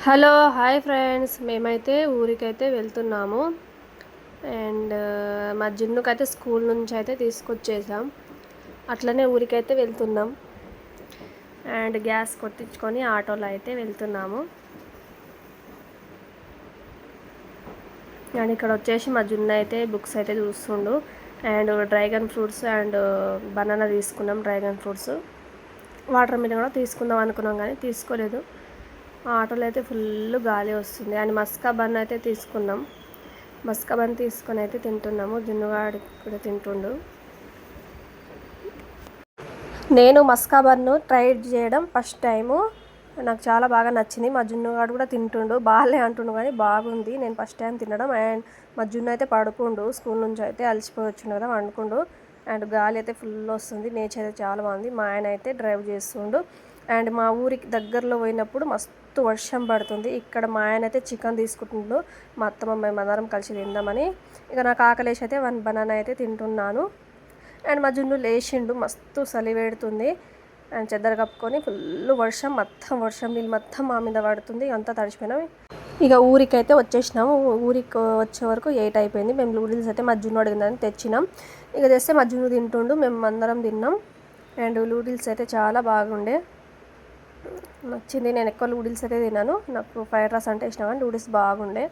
Hello hi friends, మేమైతే ఊరికైతే వెళ్తున్నాము. And మా జున్నుకైతే స్కూల్ నుంచి అయితే తీసుకొచ్చేసాం. అట్లనే ఊరికైతే వెళ్తున్నాం. అండ్ గ్యాస్ కొట్టించుకొని ఆటోలో అయితే వెళ్తున్నాము. అండ్ ఇక్కడ వచ్చేసి మా జున్ను అయితే బుక్స్ అయితే చూస్తుండు. And dragon fruits and banana తీసుకున్నాం. డ్రాగన్ ఫ్రూట్స్, వాటర్ మిలన్ కూడా తీసుకుందాం అనుకున్నాం కానీ తీసుకోలేదు. ఆటోలో అయితే ఫుల్ గాలి వస్తుంది. అండ్ మస్కా బన్ అయితే తీసుకున్నాం. మస్కా బన్ తీసుకొని అయితే తింటున్నాము. జున్నుగాడి కూడా తింటుండు. నేను మస్కా బన్ను ట్రై చేయడం ఫస్ట్ టైము. నాకు చాలా బాగా నచ్చింది. మా జున్నుగాడు కూడా తింటుండు. బాగాలే అంటుండు కానీ బాగుంది. నేను ఫస్ట్ టైం తినడం. అండ్ మా జున్ను అయితే పడుకుండు. స్కూల్ నుంచి అయితే అలసిపోయి వచ్చిండు కదా, వండుకుండు. అండ్ గాలి అయితే ఫుల్ వస్తుంది. నేచర్ అయితే చాలా బాగుంది. మా ఆయన అయితే డ్రైవ్ చేస్తుండు. అండ్ మా ఊరికి దగ్గరలో పోయినప్పుడు మస్తు వర్షం పడుతుంది. ఇక్కడ మా ఆయన అయితే చికెన్ తీసుకుంటుండు. మా అత్తమ్మ మేము అందరం కలిసి తిందామని. ఇక నాకు ఆకలేసి అయితే 1 బనానా అయితే తింటున్నాను. అండ్ మా జున్ను లేచిండు. మస్తు చలి పెడుతుంది. అండ్ చెద్దర కప్పుకొని ఫుల్ వర్షం, వర్షం నీళ్ళు మొత్తం మా మీద పడుతుంది. అంతా తడిచిపోయినాం. ఇక ఊరికైతే వచ్చేసినాము. ఊరికి వచ్చే వరకు 8 అయిపోయింది. మేము నూడిల్స్ అయితే మా జున్ను అడిగిందని తెచ్చినాం. ఇక తెస్తే మా జున్ను తింటుండు, మేము అందరం తిన్నాం. అండ్ నూడిల్స్ అయితే చాలా బాగుండే, నచ్చింది. నేను ఎక్కువ నూడిల్స్ అయితే తిన్నాను. నాకు ఫ్రైడ్ రైస్ అంటే ఇష్టం, కానీ నూడిల్స్ బాగుండే.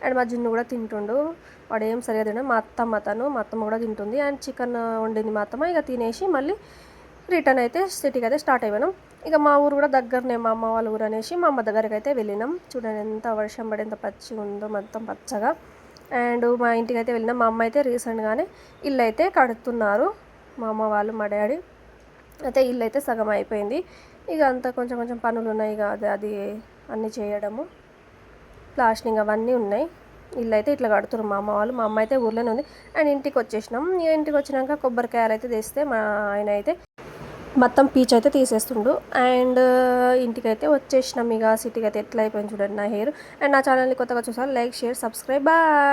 అండ్ మా జున్ను కూడా తింటుండు. వాడు ఏం సరిగా తినడు. మా అత్తమ్మ కూడా తింటుంది. అండ్ చికెన్ వండింది మా అత్తమ్మ. ఇక తినేసి మళ్ళీ రిటర్న్ అయితే సిటీకి అయితే స్టార్ట్ అయిపోయినాం. ఇక మా ఊరు కూడా దగ్గరనే, మా అమ్మ వాళ్ళ ఊరు అనేసి మా అమ్మ దగ్గరికి అయితే వెళ్ళినాం. చూడండి ఎంత వర్షం పడి ఎంత పచ్చిగా ఉందో, మొత్తం పచ్చగా. అండ్ మా ఇంటికి అయితే వెళ్ళినాం. మా అమ్మ అయితే రీసెంట్గానే ఇల్లు అయితే కడుతున్నారు. మా అమ్మ వాళ్ళు, మా డాడీ అయితే ఇల్లు అయితే సగం అయిపోయింది. ఇక అంతా కొంచెం కొంచెం పనులు ఉన్నాయి. ఇక అది అన్నీ చేయడము, ప్లాస్టింగ్ అవన్నీ ఉన్నాయి. ఇల్లు అయితే ఇట్లా కడుతున్నారు మా అమ్మ వాళ్ళు. మా అమ్మ అయితే ఊర్లోనే ఉంది. అండ్ ఇంటికి వచ్చేసినాం. ఇంటికి వచ్చినాక కొబ్బరికాయలు అయితే తెస్తే మా ఆయన అయితే మొత్తం పీచ్ అయితే తీసేస్తుండు. అండ్ ఇంటికైతే వచ్చేసినాం. ఇక సిటీకి అయితే ఎట్లా అయిపోయింది చూడండి నా హెయిర్. అండ్ నా ఛానల్ని కొత్తగా చూసారు, లైక్, షేర్, సబ్స్క్రైబ్. బాయ్.